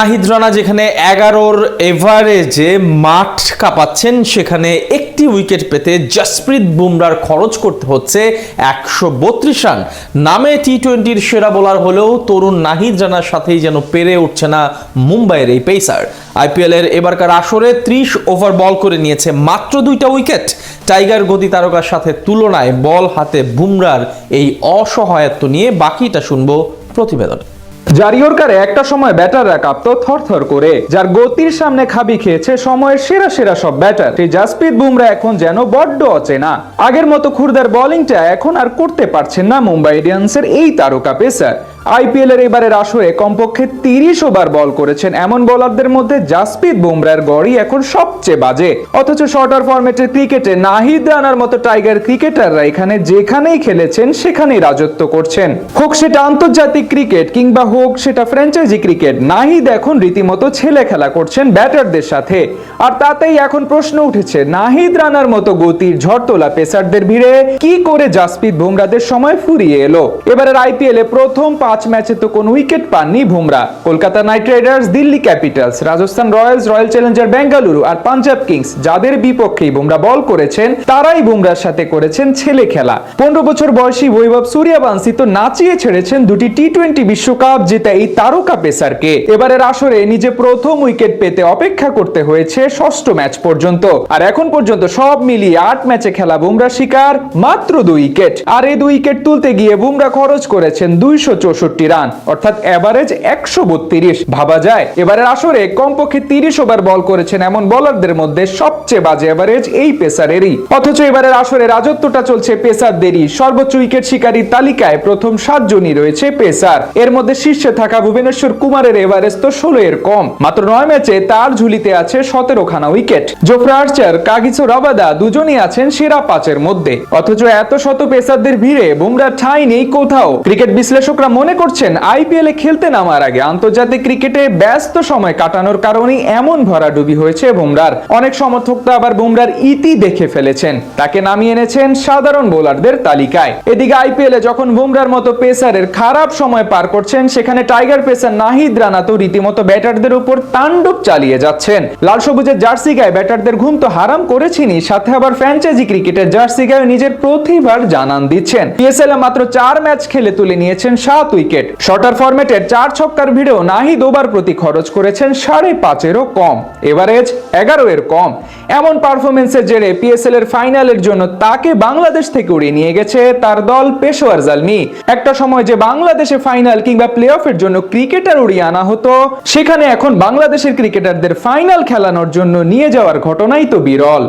নাহিদ রানা যেখানে 11-র এভারেজে মাঠ কাঁপাচ্ছেন, সেখানে একটি উইকেট পেতে জসপ্রীত বুমরার খরচ করতে হচ্ছে 132 রান। নামে টি-20-র সেরা বোলার হলেও তরুণ নাহিদ রানার সাথেই যেন পেরে উঠছে না মুম্বাইয়ের এই পেসার। আইপিএলের এবারকার আসরে 30 ওভার বল করে নিয়েছে মাত্র 2টা উইকেট। টাইগার গতি তারকার সাথে তুলনায় বল হাতে বুমরার এই অসহায়ত্ব নিয়ে বাকিটা শুনবো প্রতিবেদন। যার ইয়র্কারে একটা সময় ব্যাটাররা কাঁপতো থরথর করে, যার গতির সামনে খাবি খেয়েছে সময়ের সেরা সেরা সব ব্যাটার, সেই জসপ্রীত বুমরা এখন যেন বড্ড অচেনা। আগের মতো খুরদার বোলিংটা এখন আর করতে পারছেন না মুম্বাই ইন্ডিয়ান্সের এই তারকা পেসার। আইপিএল এর এবারের আসরে কমপক্ষে 30 ওভার বল করেছেন এমন বোলারদের মধ্যে জসপ্রীত বুমরার গড়ই এখন সবচেয়ে বাজে। অথচ শর্টার ফরম্যাটের ক্রিকেটে নাহিদ রানার মতো টাইগার ক্রিকেটাররা এখানে যেখানেই খেলেছেন সেখানেই রাজত্ব করছেন। হোক সেটা আন্তর্জাতিক ক্রিকেট কিংবা হোক সেটা ফ্র্যাঞ্চাইজি ক্রিকেট, নাহিদ এখন রীতিমতো ছেলে খেলা করছেন ব্যাটারদের সাথে। আর তাতেই এখন প্রশ্ন উঠেছে, নাহিদ রানার মতো গতির ঝড় তোলা পেসারদের ভিড়ে কি করে জসপ্রীত বুমরাদের সময় ফুরিয়ে এলো। এবারের আইপিএল এ প্রথম 5 ম্যাচে তো কোনো উইকেট পাননি Bumrah. Kolkata knight riders, Delhi capitals, Rajasthan royals, royal challenger Bengaluru আর পাঞ্জাব কিংস যাদের বিপক্ষেই বুমরা বল করেছেন তারাই বুমরার সাথে করেছেন ছেলে খেলা। 15 বছর বয়সী বৈভব সূর্যবংশী তো নাচিয়ে ছেড়েছেন দুটি টি-20 বিশ্বকাপ জেতা এই তারকা পেসারকে। এবারের আসরে নিজে প্রথম উইকেট পেতে অপেক্ষা করতে হয়েছে 6ষ্ঠ ম্যাচ পর্যন্ত। আর এখন পর্যন্ত সব মিলিয়ে 8 ম্যাচে খেলা বুমরা শিকার মাত্র 2 উইকেট। আর এই 2 উইকেট তুলতে গিয়ে বুমরা খরচ করেছেন 264 রান, অর্থাৎ এভারেজ 132। ভাবা যায় এবারের আসরে কমপক্ষে 30 ওভার বল করেছেন এমন বোলারদের মধ্যে সবচেয়ে বাজে এভারেজ এই পেসারেরই। অথচ এবারের আসরে রাজত্বটা চলছে পেসারদেরই। সর্বোচ্চ উইকেট শিকারীর তালিকায় প্রথম 7 জনই রয়েছে পেসার। এর মধ্যে শীর্ষে থাকা ভুবনেশ্বর কুমারের এভারেজ তো 16 এর কম। মাত্র 9 ম্যাচে তার ঝুলিতে আছে 17 খানা উইকেট। জোফরা আর্চার, কাগিসো রাবাদা দুজনই আছেন সেরা 5-এর মধ্যে। অথচ এত শত পেসারদের ভিড়ে বুমরার ঠাঁই নেই কোথাও। ক্রিকেট বিশ্লেষকরা মনে করছেন আইপিএল এ খেলতে নামার আগে আন্তর্জাতিক ক্রিকেটে ব্যস্ত সময় কাটানোর কারণেই এমন ভরাডুবি হয়েছে বুমরার। অনেক সমর্থক তো আবার বুমরার ইতি দেখে ফেলেছেন, তাকে নামিয়ে এনেছেন সাধারণ বোলারদের তালিকায়। এদিকে আইপিএল এ যখন বুমরার মতো পেসারের খারাপ সময় পার করছেন, সেখানে টাইগার পেসার নাহিদ রানা তো রীতিমতো ব্যাটারদের উপর তাণ্ডব চালিয়ে যাচ্ছেন। লাল সবুজের জার্সি গায়ে ব্যাটারদের ঘুম তো হারাম করেছেনই, সাথে আবার ফ্র্যাঞ্চাইজি ক্রিকেটের জার্সি গায়ে নিজের প্রতিভার জানান দিচ্ছেন। পিএসএল এ মাত্র 4 ম্যাচ খেলে তুলে নিয়েছেন 7 উইকেট। শর্টার ফরম্যাটের 4 ছক্কার ভিড়েও নাহিদ ওভার প্রতি খরচ করেছেন 5.5-এরও কম, এভারেজ 11 এর কম। এমন পারফরমেন্সের জেরে পিএসএল এর ফাইনালের জন্য তাকে বাংলাদেশ থেকে উড়িয়ে নিয়ে গেছে তার দল পেশোয়ার জালমি। একটা সময় যে বাংলাদেশে ফাইনাল কিংবা প্লে অফের জন্য ক্রিকেটার উড়িয়ে আনা হতো, সেখানে এখন বাংলাদেশের ক্রিকেটারদের ফাইনাল খেলানোর জন্য নিয়ে যাওয়ার ঘটনাই তো বিরল।